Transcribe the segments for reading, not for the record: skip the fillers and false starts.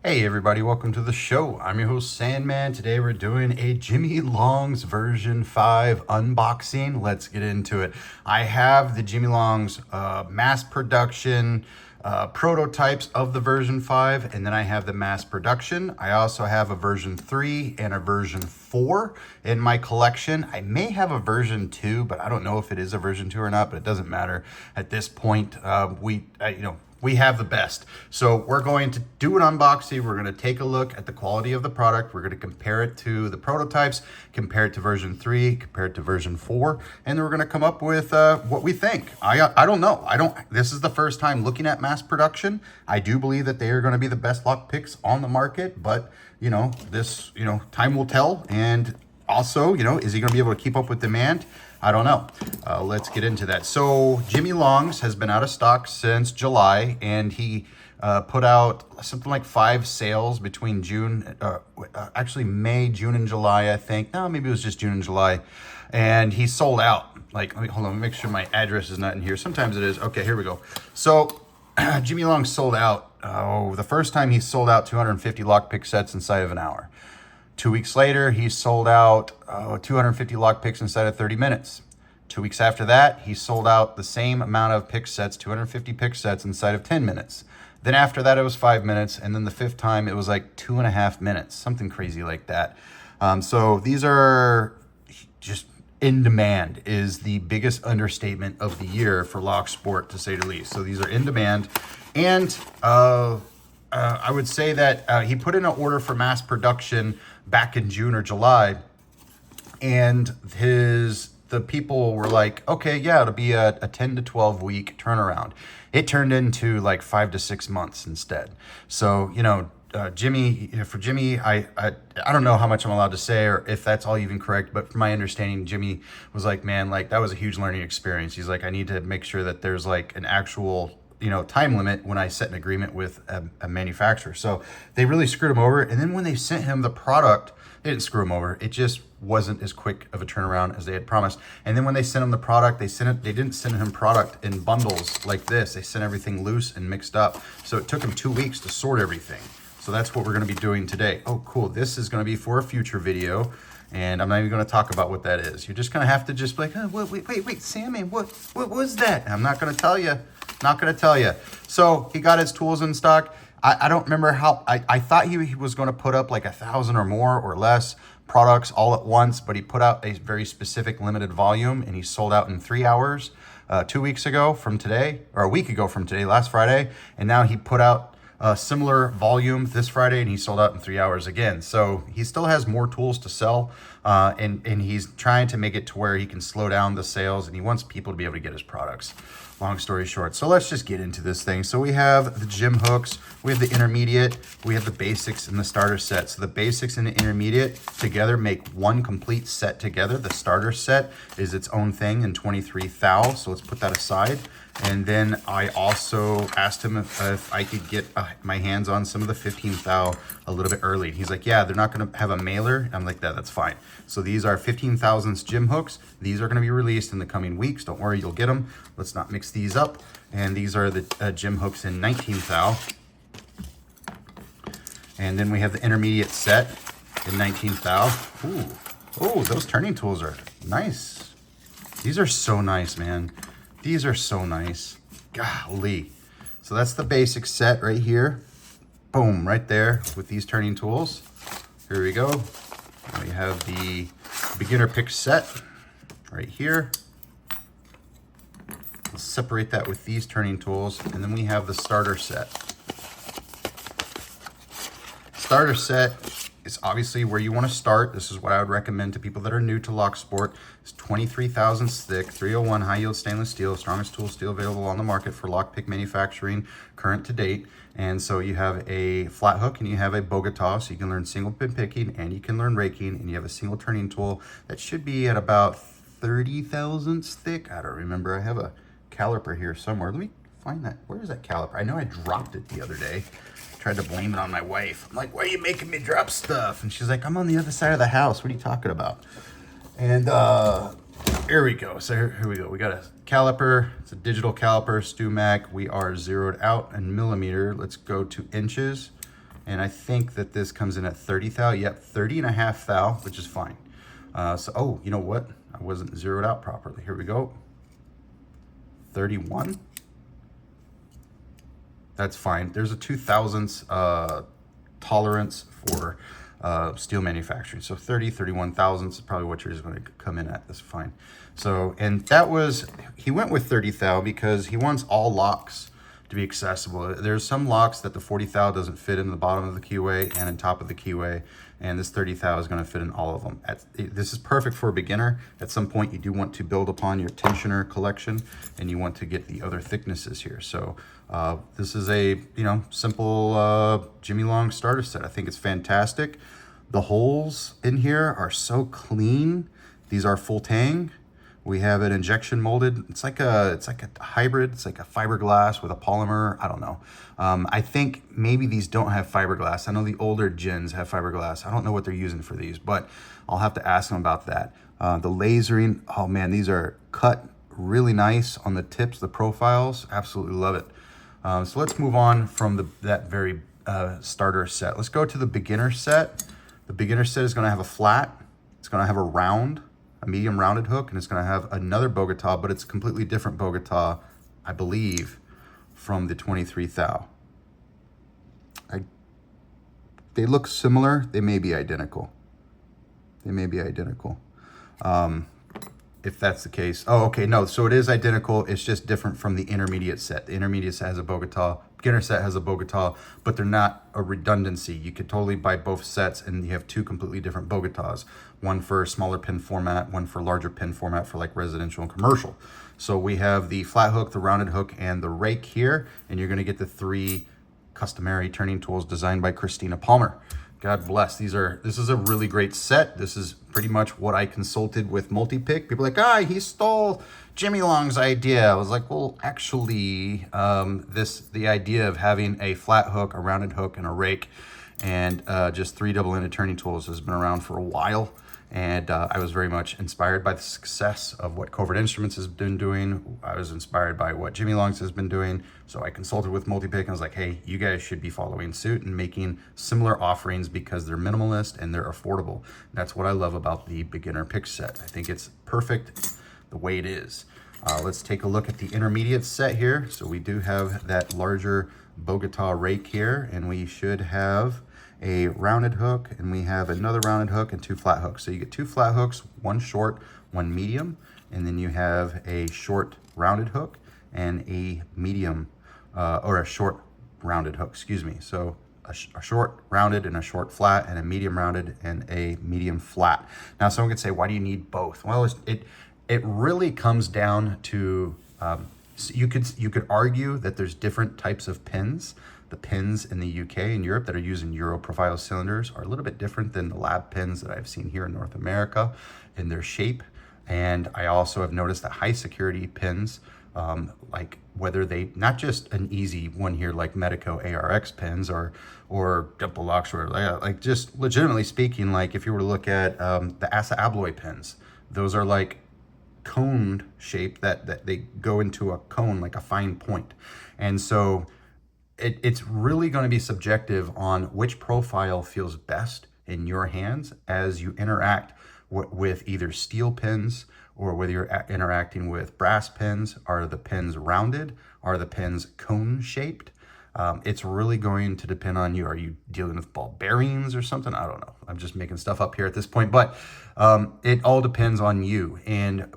Hey everybody, welcome to the show. I'm your host Sandman. Today we're doing a Jimy Longs version 5 unboxing. Let's get into it. I have the Jimy Longs mass production prototypes of the version 5, and then I have the mass production. I also have a version 3 and a version 4 in my collection. I may have a version 2, but I don't know if it is a version 2 or not, but it doesn't matter at this point. We have the best. So we're going to do an unboxing. We're going to take a look at the quality of the product. We're going to compare it to the prototypes, compare it to version 3, compare it to version 4, and then we're going to come up with what we think. I don't know. This is the first time looking at mass production. I do believe that they are going to be the best lock picks on the market, but time will tell. And also, is he going to be able to keep up with demand? I don't know. Let's get into that. So Jimy Longs has been out of stock since July, and he put out something like 5 sales between May, June, and July, I think. No, maybe it was just June and July. And he sold out. Hold on, let me make sure my address is not in here. Sometimes it is. Okay, here we go. So Jimy Longs sold out. The first time he sold out 250 lockpick sets inside of an hour. 2 weeks later, he sold out 250 lock picks inside of 30 minutes. 2 weeks after that, he sold out the same amount of pick sets, 250 pick sets inside of 10 minutes. Then after that, it was 5 minutes. And then the 5th time, it was like 2.5 minutes, something crazy like that. So these are just in demand is the biggest understatement of the year for locksport, to say the least. So these are in demand. And I would say that he put in an order for mass production back in June or July, and the people were like, okay, yeah, it'll be a 10 to 12 week turnaround. It turned into like 5 to 6 months instead. So, Jimy, I don't know how much I'm allowed to say or if that's all even correct, but from my understanding, Jimy was like, man, like that was a huge learning experience. He's like, I need to make sure that there's like an actual time limit when I set an agreement with a manufacturer. So they really screwed him over. And then when they sent him the product, they didn't screw him over. It just wasn't as quick of a turnaround as they had promised. And then when they sent him the product, they didn't send him product in bundles like this. They sent everything loose and mixed up. So it took him 2 weeks to sort everything. So that's what we're going to be doing today. Oh, cool. This is going to be for a future video. And I'm not even going to talk about what that is. You're just going to have to just be like, oh, wait, Sammy, what was that? And I'm not going to tell you. Not going to tell you. So he got his tools in stock. I don't remember how, I thought he was going to put up like 1,000 or more or less products all at once, but he put out a very specific limited volume and he sold out in 3 hours 2 weeks ago from today, or a week ago from today, last Friday. And now he put out a similar volume this Friday and he sold out in 3 hours again. So he still has more tools to sell and he's trying to make it to where he can slow down the sales and he wants people to be able to get his products. Long story short, so let's just get into this thing. So we have the gym hooks, we have the intermediate, we have the basics and the starter set. So the basics and the intermediate together make one complete set together. The starter set is its own thing in 23 thou, so let's put that aside. And then I also asked him if I could get my hands on some of the 15 thou a little bit early. He's like, yeah, they're not going to have a mailer. I'm like, that's fine. So these are 15 thousandths gym hooks. These are going to be released in the coming weeks. Don't worry, you'll get them. Let's not mix these up. And these are the gym hooks in 19 thou. And then we have the intermediate set in 19 thou. Ooh, oh, those turning tools are nice. These are so nice, man. These are so nice. Golly. So that's the basic set right here. Boom, right there with these turning tools. Here we go. Now we have the beginner pick set right here. Let's separate that with these turning tools. And then we have the starter set. Starter set is obviously where you want to start. This is what I would recommend to people that are new to locksport. It's 23 thousandths thick, 301 high yield stainless steel, strongest tool steel available on the market for lockpick manufacturing, current to date. And so you have a flat hook and you have a Bogota, so you can learn single pin picking and you can learn raking, and you have a single turning tool that should be at about 30 thousandths thick. I don't remember. I have a caliper here somewhere. Let me find that. Where is that caliper? I know I dropped it the other day. Tried to blame it on my wife. I'm like, why are you making me drop stuff? And she's like, I'm on the other side of the house. What are you talking about? And here we go. So here we go. We got a caliper. It's a digital caliper, StuMac. We are zeroed out in millimeter. Let's go to inches. And I think that this comes in at 30 thou. Yep, 30.5 thou, which is fine. So, oh, you know what? I wasn't zeroed out properly. Here we go. 31. That's fine. There's a 2 thousandths tolerance for steel manufacturing. So 30, 31 thousandths is probably what yours is going to come in at. That's fine. So, and that was, he went with 30 thou because he wants all locks to be accessible. There's some locks that the 40 thou doesn't fit in the bottom of the keyway and in top of the keyway, and this 30 thou is going to fit in all of them. This is perfect for a beginner. At some point you do want to build upon your tensioner collection and you want to get the other thicknesses here. So this is a, you know, simple Jimy Longs starter set. I think it's fantastic. The holes in here are so clean. These are full tang. We have it injection molded. It's like a hybrid. It's like a fiberglass with a polymer. I don't know. I think maybe these don't have fiberglass. I know the older gens have fiberglass. I don't know what they're using for these, but I'll have to ask them about that. The lasering, oh man, these are cut really nice on the tips, the profiles. Absolutely love it. So let's move on from that very starter set. Let's go to the beginner set. The beginner set is going to have a flat. It's going to have a round, a medium rounded hook, and it's going to have another Bogota, but it's a completely different Bogota, I believe, from the 23 thou. They look similar. They may be identical. They may be identical. If that's the case. Oh, okay, no, so it is identical. It's just different from the intermediate set. The intermediate set has a Bogota, beginner set has a Bogota, but they're not a redundancy. You could totally buy both sets and you have two completely different Bogotas. One for smaller pin format, one for larger pin format for like residential and commercial. So we have the flat hook, the rounded hook, and the rake here, and you're gonna get the 3 customary turning tools designed by Christina Palmer. God bless. This is a really great set. This is pretty much what I consulted with Multipick. People are like, he stole Jimy Longs' idea. I was like, well, actually, the idea of having a flat hook, a rounded hook, and a rake, and just 3 double-ended turning tools has been around for a while. And I was very much inspired by the success of what Covert Instruments has been doing. I was inspired by what Jimy Longs has been doing. So I consulted with Multipick and I was like, hey, you guys should be following suit and making similar offerings because they're minimalist and they're affordable. That's what I love about the beginner pick set. I think it's perfect the way it is. Let's take a look at the intermediate set here. So we do have that larger Bogota rake here, and we should have a rounded hook, and we have another rounded hook and 2 flat hooks. So you get 2 flat hooks, 1 short, 1 medium, and then you have a short rounded hook and a medium, or a short rounded hook, excuse me. So a short rounded and a short flat, and a medium rounded and a medium flat. Now someone could say, why do you need both? Well, it really comes down to, so you could argue that there's different types of pins. The pins in the UK and Europe that are using Euro profile cylinders are a little bit different than the lab pins that I've seen here in North America in their shape. And I also have noticed that high security pins, like whether they, not just an easy one here like Medico ARX pins or Dimple Locks, or like just legitimately speaking, like if you were to look at the Asa Abloy pins, those are like coned shape that they go into a cone, like a fine point. And so it's really going to be subjective on which profile feels best in your hands as you interact with either steel pins or whether you're interacting with brass pins. Are the pins rounded? Are the pins cone shaped? It's really going to depend on you. Are you dealing with ball bearings or something? I don't know. I'm just making stuff up here at this point, but it all depends on you.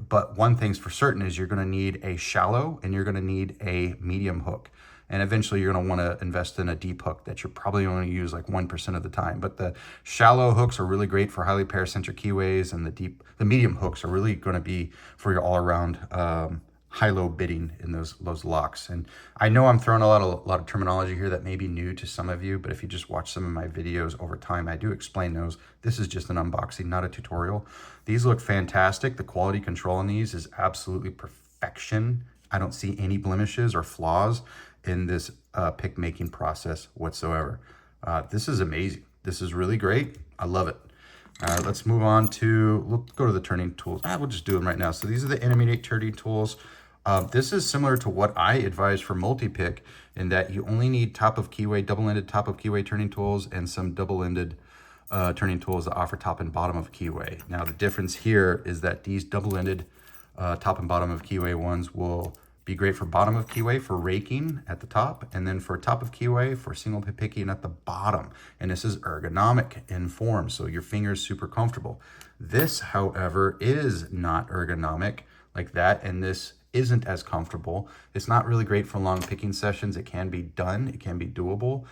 But one thing's for certain is you're going to need a shallow and you're going to need a medium hook. And eventually you're going to want to invest in a deep hook that you're probably only use like 1% of the time. But the shallow hooks are really great for highly paracentric keyways, and the medium hooks are really going to be for your all-around high-low bidding in those locks. And I know I'm throwing a lot of terminology here that may be new to some of you, but if you just watch some of my videos over time, I do explain those. This is just an unboxing, not a tutorial. These look fantastic. The quality control on these is absolutely perfection. I don't see any blemishes or flaws in this pick making process whatsoever. This is amazing. This is really great. I love it. Let's move on to, let's go to the turning tools. We'll just do them right now. So these are the intermediate turning tools. This is similar to what I advise for Multipick in that you only need top of keyway, double-ended top of keyway turning tools and some double-ended turning tools that offer top and bottom of keyway. Now the difference here is that these double-ended top and bottom of keyway ones will be great for bottom of keyway for raking at the top, and then for top of keyway for single picking at the bottom. And this is ergonomic in form, so your finger's super comfortable. This, however, is not ergonomic like that, and this isn't as comfortable. It's not really great for long picking sessions. It can be done, it can be doable.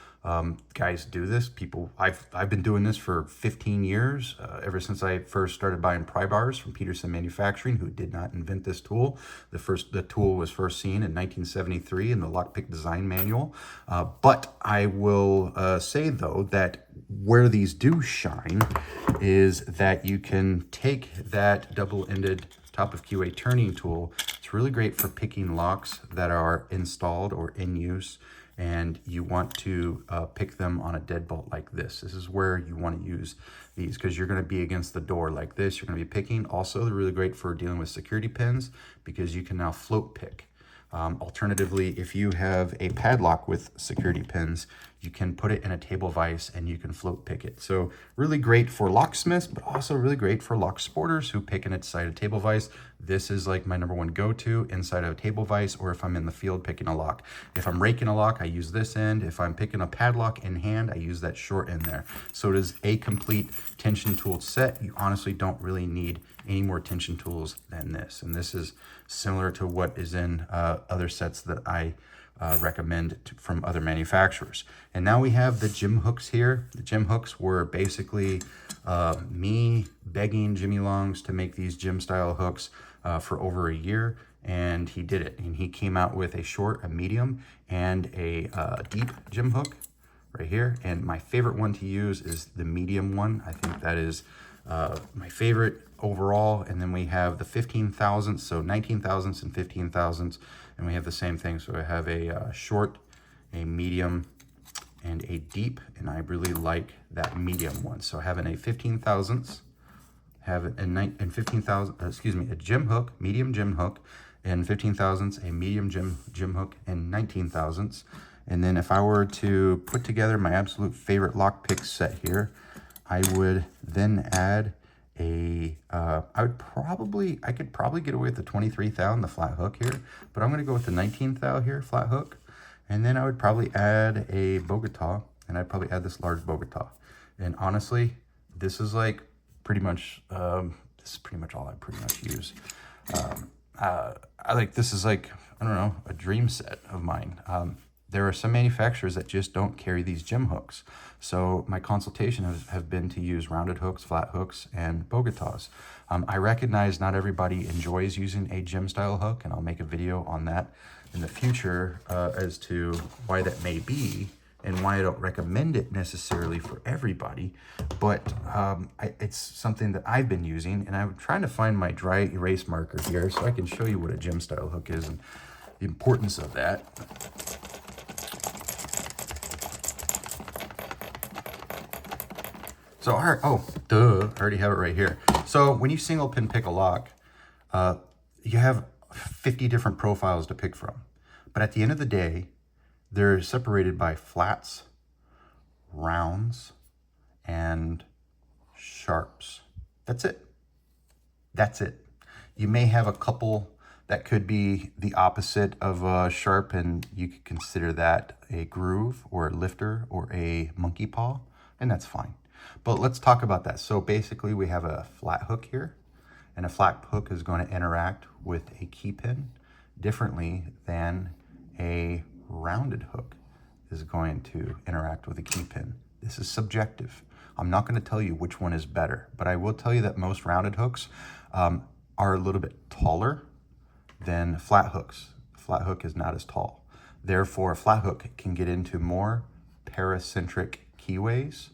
Guys do this. I've been doing this for 15 years, ever since I first started buying pry bars from Peterson Manufacturing, who did not invent this tool. The tool was first seen in 1973 in the lockpick design manual. But I will say though that where these do shine is that you can take that double-ended top of keyway turning tool. It's really great for picking locks that are installed or in use, and you want to pick them on a deadbolt like this. This is where you want to use these because you're going to be against the door like this. You're going to be picking. Also, they're really great for dealing with security pins because you can now float pick. Alternatively, if you have a padlock with security pins, you can put it in a table vise and you can float pick it. So really great for locksmiths, but also really great for lock sporters who pick inside a table vise. This is like my number one go-to inside of a table vise, or if I'm in the field picking a lock. If I'm raking a lock, I use this end. If I'm picking a padlock in hand, I use that short end there. So it is a complete tension tool set. You honestly don't really need any more tension tools than this. And this is similar to what is in other sets that I recommend from other manufacturers. And now we have the gym hooks here. The gym hooks were basically me begging Jimy Longs to make these gym style hooks for over a year, and he did it. And he came out with a short, a medium, and a deep gym hook right here. And my favorite one to use is the medium one. I think that is my favorite overall. And then we have the 15 thousandths, so 19 thousandths and 15 thousandths, and we have the same thing. So I have a short, a medium, and a deep, and I really like that medium one. So having a 15 thousandths, have a 15 thousand, excuse me, a gym hook, medium gym hook, and 15 thousandths, a medium gym hook, and 19 thousandths. And then if I were to put together my absolute favorite lockpick set here, I would then add a, I could probably get away with the 23 thou and the flat hook here, but I'm gonna go with the 19 thou here, flat hook. And then I would probably add a Bogota, and I'd probably add this large Bogota. And honestly, this is like pretty much, this is pretty much all I pretty much use. This is like, I don't know, a dream set of mine. There are some manufacturers that just don't carry these gym hooks. So my consultation have been to use rounded hooks, flat hooks, and Bogotas. I recognize not everybody enjoys using a gym style hook, and I'll make a video on that in the future as to why that may be and why I don't recommend it necessarily for everybody. But it's something that I've been using, and I'm trying to find my dry erase marker here so I can show you what a gym style hook is and the importance of that. So, all right, I already have it right here. So when you single pin pick a lock, you have 50 different profiles to pick from. But at the end of the day, they're separated by flats, rounds, and sharps. That's it. That's it. You may have a couple that could be the opposite of a sharp, and you could consider that a groove or a lifter or a monkey paw, and that's fine. But let's talk about that. So basically we have a flat hook here, and a flat hook is going to interact with a key pin differently than a rounded hook is going to interact with a key pin. This is subjective. I'm not going to tell you which one is better, but I will tell you that most rounded hooks are a little bit taller than flat hooks. Flat hook is not as tall. Therefore, a flat hook can get into more paracentric keyways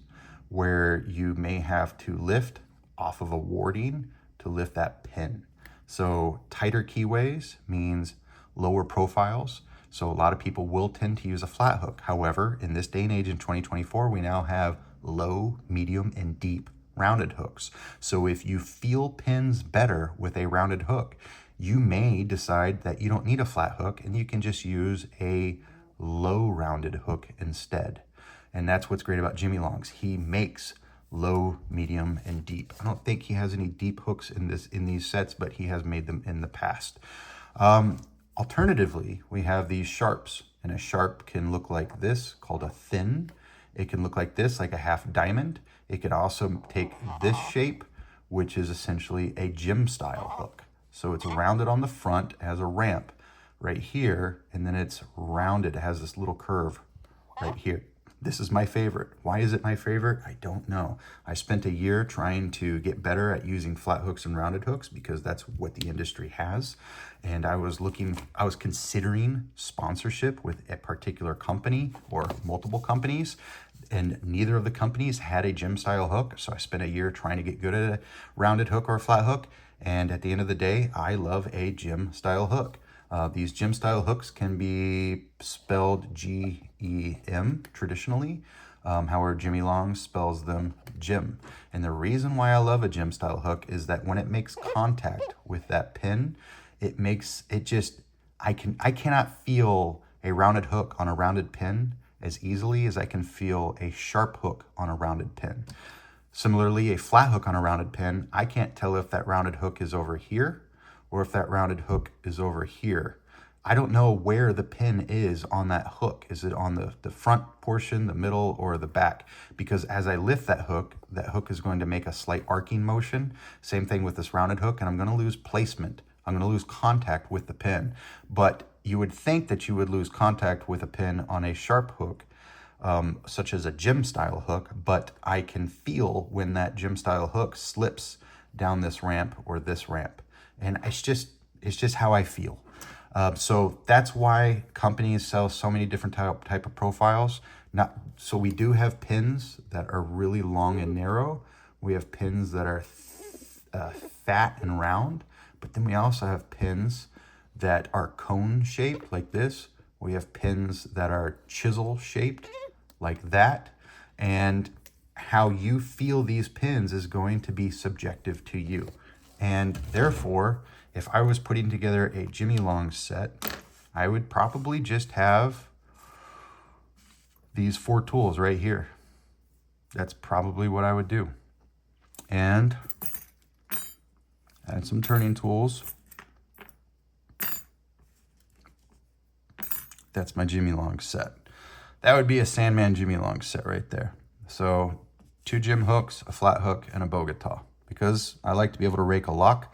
where you may have to lift off of a warding to lift that pin. So tighter keyways means lower profiles. So a lot of people will tend to use a flat hook. However, in this day and age in 2024, we now have low, medium, and deep rounded hooks. So if you feel pins better with a rounded hook, You may decide that you don't need a flat hook and you can just use a low rounded hook instead. And that's what's great about Jimy Longs. He makes low, medium, and deep. I don't think he has any deep hooks in these sets, but he has made them in the past. Alternatively, we have these sharps, and a sharp can look like this, called a thin. It can look like this, like a half diamond. It could also take this shape, which is essentially a gym style hook. So it's rounded on the front, it has a ramp right here, and then it's rounded, it has this little curve right here. This is my favorite. Why is it my favorite? I don't know. I spent a year trying to get better at using flat hooks and rounded hooks because that's what the industry has. And I was considering sponsorship with a particular company or multiple companies, and neither of the companies had a gym style hook. So I spent a year trying to get good at a rounded hook or a flat hook. And at the end of the day, I love a gym style hook. These gym style hooks can be spelled G-E-M traditionally. However, Jimy Longs spells them gym. And the reason why I love a gym style hook is that when it makes contact with that pin, I cannot feel a rounded hook on a rounded pin as easily as I can feel a sharp hook on a rounded pin. Similarly, a flat hook on a rounded pin, I can't tell if that rounded hook is over here or if that rounded hook is over here. I don't know where the pin is on that hook. Is it on the front portion, the middle, or the back? Because as I lift that hook is going to make a slight arcing motion. Same thing with this rounded hook, and I'm going to lose placement. I'm going to lose contact with the pin. But you would think that you would lose contact with a pin on a sharp hook, such as a gym style hook, but I can feel when that gym style hook slips down this ramp or this ramp. And it's just how I feel. So that's why companies sell so many different type of profiles. So we do have pins that are really long and narrow. We have pins that are fat and round, but then we also have pins that are cone shaped like this. We have pins that are chisel shaped like that. And how you feel these pins is going to be subjective to you. And therefore, if I was putting together a Jimy Longs set, I would probably just have these 4 tools right here. That's probably what I would do. And add some turning tools. That's my Jimy Longs set. That would be a Sandman Jimy Longs set right there. So 2 gym hooks, a flat hook, and a Bogota. Because I like to be able to rake a lock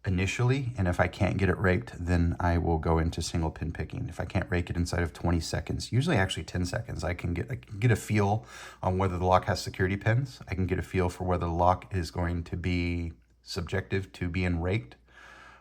initially, and if I can't get it raked, then I will go into single pin picking. If I can't rake it inside of 20 seconds, usually actually 10 seconds, I can get a feel on whether the lock has security pins. I can get a feel for whether the lock is going to be subjective to being raked,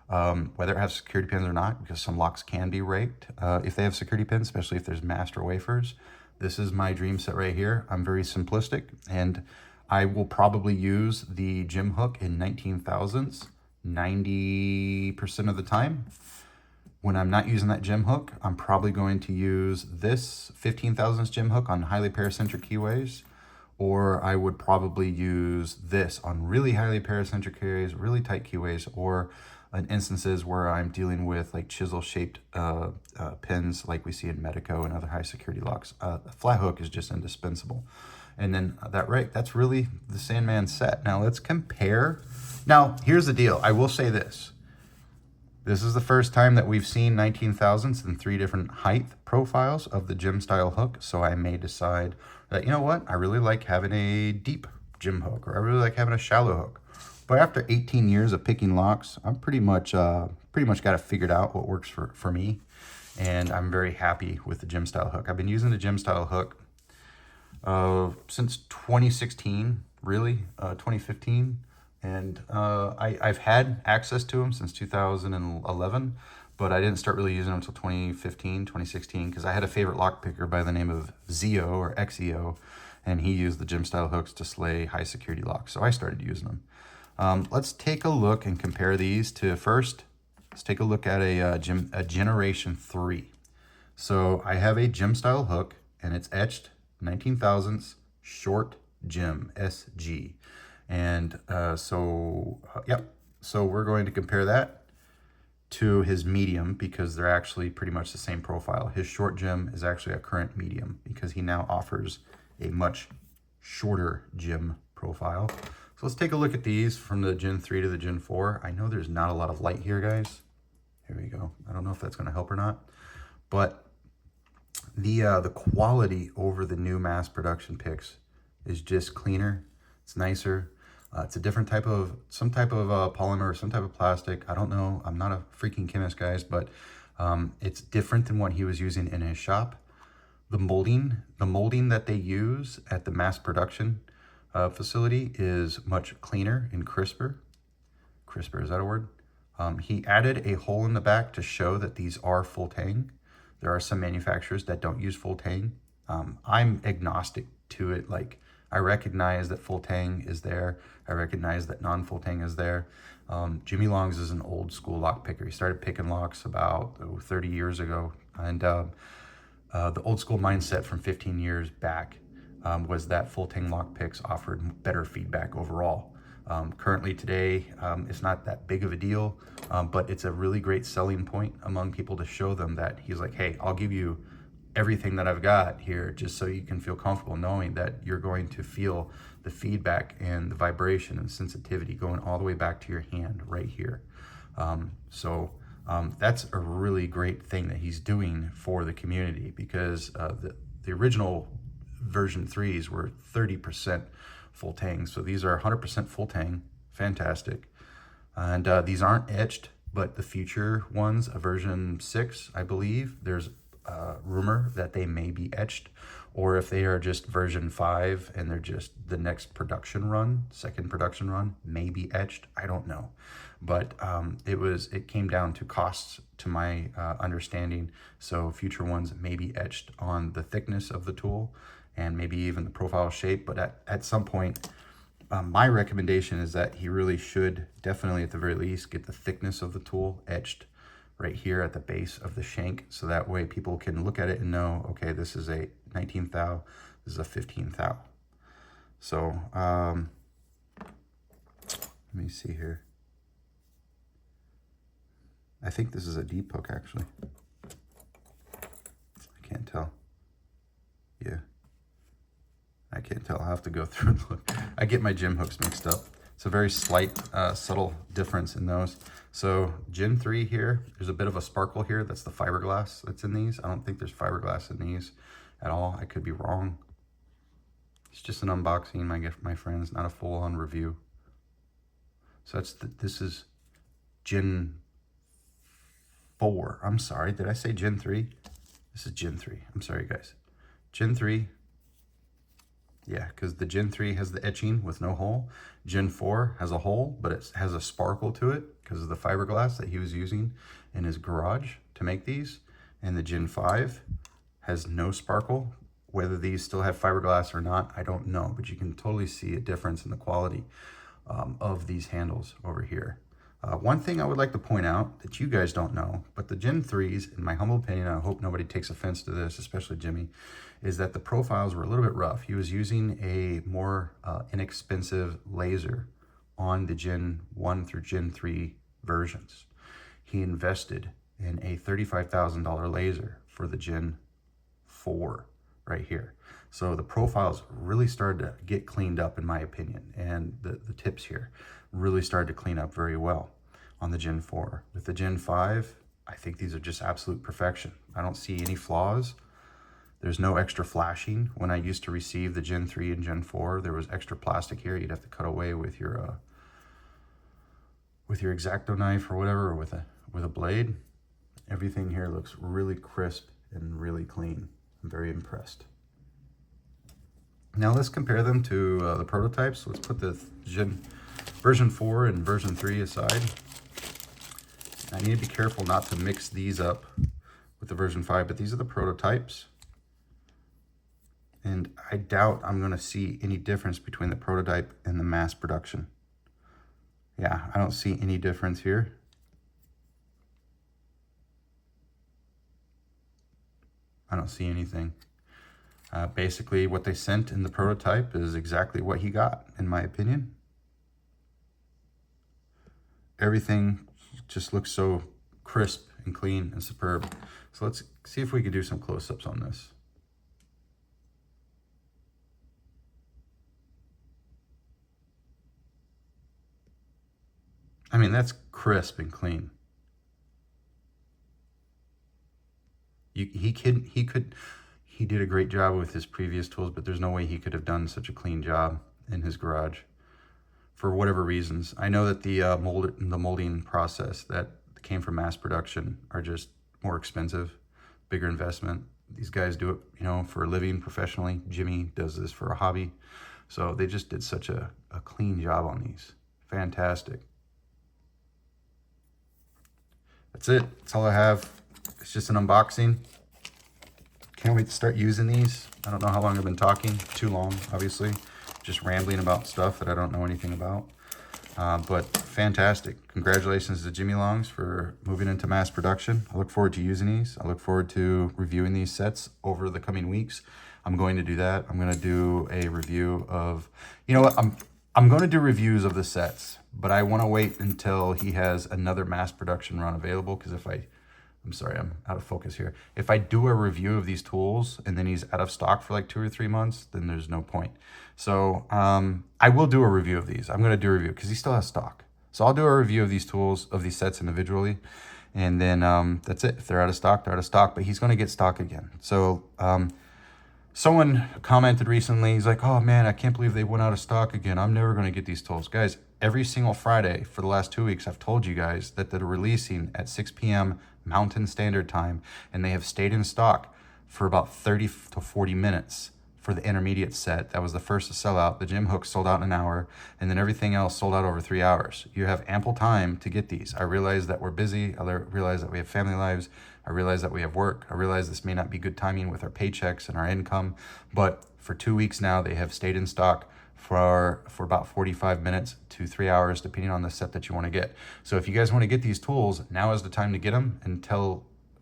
whether it has security pins or not, because some locks can be raked if they have security pins, especially if there's master wafers. This is my dream set right here. I'm very simplistic, and I will probably use the gym hook in 19 thousandths 90% of the time. When I'm not using that gym hook, I'm probably going to use this 15 thousandths gym hook on highly paracentric keyways, or I would probably use this on really highly paracentric keyways, really tight keyways, or in instances where I'm dealing with like chisel shaped pins like we see in Medico and other high security locks. A flat hook is just indispensable. And then that's really the Sandman set. Now let's compare. Now here's the deal. I will say this. This is the first time that we've seen 19 thousandths in 3 different height profiles of the gym style hook. So I may decide that, you know what, I really like having a deep gym hook, or I really like having a shallow hook. But after 18 years of picking locks, I'm pretty much got it figured out what works for me. And I'm very happy with the gym style hook. I've been using the gym style hook since 2016, really, 2015. And I've had access to them since 2011, but I didn't start really using them until 2015, 2016, because I had a favorite lockpicker by the name of Zeo or XEO, and he used the gym style hooks to slay high security locks. So I started using them. Let's take a look and compare these to first. Let's take a look at a Generation 3. So I have a gym style hook, and it's etched 19 thousandths short gym, SG. And so we're going to compare that to his medium because they're actually pretty much the same profile. His short gym is actually a current medium because he now offers a much shorter gym profile. So let's take a look at these from the Gen 3 to the Gen 4. I know there's not a lot of light here, guys. Here we go. I don't know if that's going to help or not, but the quality over the new mass production picks is just cleaner. It's nicer. It's a different type of, some type of polymer, some type of plastic. I don't know. I'm not a freaking chemist, guys, but it's different than what he was using in his shop. The molding that they use at the mass production facility is much cleaner and crisper. Crisper, is that a word? He added a hole in the back to show that these are full tang. There are some manufacturers that don't use full tang. I'm agnostic to it. Like, I recognize that full tang is there. I recognize that non-full tang is there. Jimy Longs is an old school lock picker. He started picking locks about 30 years ago. And the old school mindset from 15 years back was that full tang lock picks offered better feedback overall. Currently today, it's not that big of a deal, but it's a really great selling point among people to show them that he's like, hey, I'll give you everything that I've got here just so you can feel comfortable knowing that you're going to feel the feedback and the vibration and sensitivity going all the way back to your hand right here. That's a really great thing that he's doing for the community because the original version 3s were 30% full tang. So these are 100% full tang. Fantastic. And these aren't etched, but the future ones, a version 6, I believe, there's rumor that they may be etched, or if they are just version 5 and they're just the next production run, second production run, may be etched. I don't know, but it came down to costs, to my understanding. So future ones may be etched on the thickness of the tool and maybe even the profile shape. But at some point, my recommendation is that he really should definitely, at the very least, get the thickness of the tool etched right here at the base of the shank, so that way people can look at it and know, okay, this is a 19 thou, this is a 15 thou. So let me see here. I think this is a deep hook, actually. I can't tell. Yeah, I can't tell. I'll have to go through and look. I get my gym hooks mixed up. It's a very slight, subtle difference in those. So Gen 3 here, there's a bit of a sparkle here. That's the fiberglass that's in these. I don't think there's fiberglass in these at all. I could be wrong. It's just an unboxing, my friends, not a full-on review. So this is Gen 4. I'm sorry, did I say Gen 3? This is Gen 3. I'm sorry, guys. Gen 3. Yeah, because the Gen 3 has the etching with no hole. Gen 4 has a hole, but it has a sparkle to it because of the fiberglass that he was using in his garage to make these. And the Gen 5 has no sparkle. Whether these still have fiberglass or not, I don't know, but you can totally see a difference in the quality of these handles over here. One thing I would like to point out that you guys don't know, but the Gen 3s, in my humble opinion, I hope nobody takes offense to this, especially Jimmy, is that the profiles were a little bit rough. He was using a more inexpensive laser on the Gen 1 through Gen 3 versions. He invested in a $35,000 laser for the Gen 4 right here. So the profiles really started to get cleaned up, in my opinion, and the tips here really started to clean up very well on the Gen 4. With the Gen 5, I think these are just absolute perfection. I don't see any flaws. There's no extra flashing. When I used to receive the Gen 3 and Gen 4, there was extra plastic here. You'd have to cut away with your X-Acto knife or whatever, or with a blade. Everything here looks really crisp and really clean. I'm very impressed. Now let's compare them to the prototypes. Let's put the version 4 and version 3 aside. I need to be careful not to mix these up with the version 5, but these are the prototypes. And I doubt I'm going to see any difference between the prototype and the mass production. Yeah, I don't see any difference here. I don't see anything. Basically, what they sent in the prototype is exactly what he got, in my opinion. Everything just looks so crisp and clean and superb. So let's see if we could do some close-ups on this. I mean, that's crisp and clean. He did a great job with his previous tools, but there's no way he could have done such a clean job in his garage for whatever reasons. I know that the molding process that came from mass production are just more expensive, bigger investment. These guys do it, you know, for a living professionally. Jimy does this for a hobby. So they just did such a clean job on these. Fantastic. That's it. That's all I have. It's just an unboxing. Can't wait to start using these. I don't know how long I've been talking. Too long, obviously. Just rambling about stuff that I don't know anything about. But fantastic. Congratulations to Jimy Longs for moving into mass production. I look forward to using these. I look forward to reviewing these sets over the coming weeks. I'm going to do that. I'm going to do a review of, you know what, I'm going to do reviews of the sets, but I want to wait until he has another mass production run available, because I'm sorry, I'm out of focus here. If I do a review of these tools and then he's out of stock for like 2 or 3 months, then there's no point. So I will do a review of these. I'm going to do a review because he still has stock. So I'll do a review of these tools, of these sets individually. And then that's it. If they're out of stock, they're out of stock. But he's going to get stock again. So someone commented recently, he's like, oh man, I can't believe they went out of stock again. I'm never going to get these tools. Guys, every single Friday for the last 2 weeks, I've told you guys that they're releasing at 6 p.m. Mountain Standard Time, and they have stayed in stock for about 30 to 40 minutes for the intermediate set. That was the first to sell out. The gym hook sold out in an hour, and then everything else sold out over 3 hours. You have ample time to get these. I realize that we're busy. I realize that we have family lives. I realize that we have work. I realize this may not be good timing with our paychecks and our income, but for 2 weeks now, they have stayed in stock for about 45 minutes to 3 hours, depending on the set that you want to get. So if you guys want to get these tools, now is the time to get them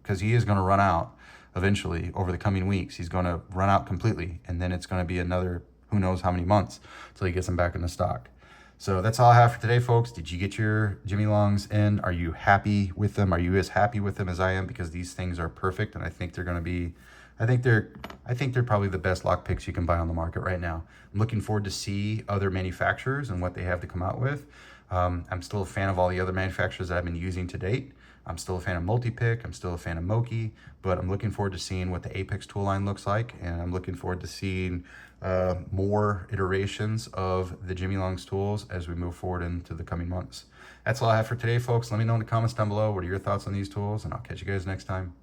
because he is going to run out eventually over the coming weeks. He's going to run out completely, and then it's going to be another who knows how many months until he gets them back into stock. So that's all I have for today, folks. Did you get your Jimy Longs in? Are you happy with them? Are you as happy with them as I am? Because these things are perfect, and I think they're going to be, I think they're probably the best lock picks you can buy on the market right now. I'm looking forward to see other manufacturers and what they have to come out with. I'm still a fan of all the other manufacturers that I've been using to date. I'm still a fan of Multipick. I'm still a fan of Moki, but I'm looking forward to seeing what the Apex tool line looks like, and I'm looking forward to seeing more iterations of the Jimy Longs tools as we move forward into the coming months. That's all I have for today, folks. Let me know in the comments down below, what are your thoughts on these tools, and I'll catch you guys next time.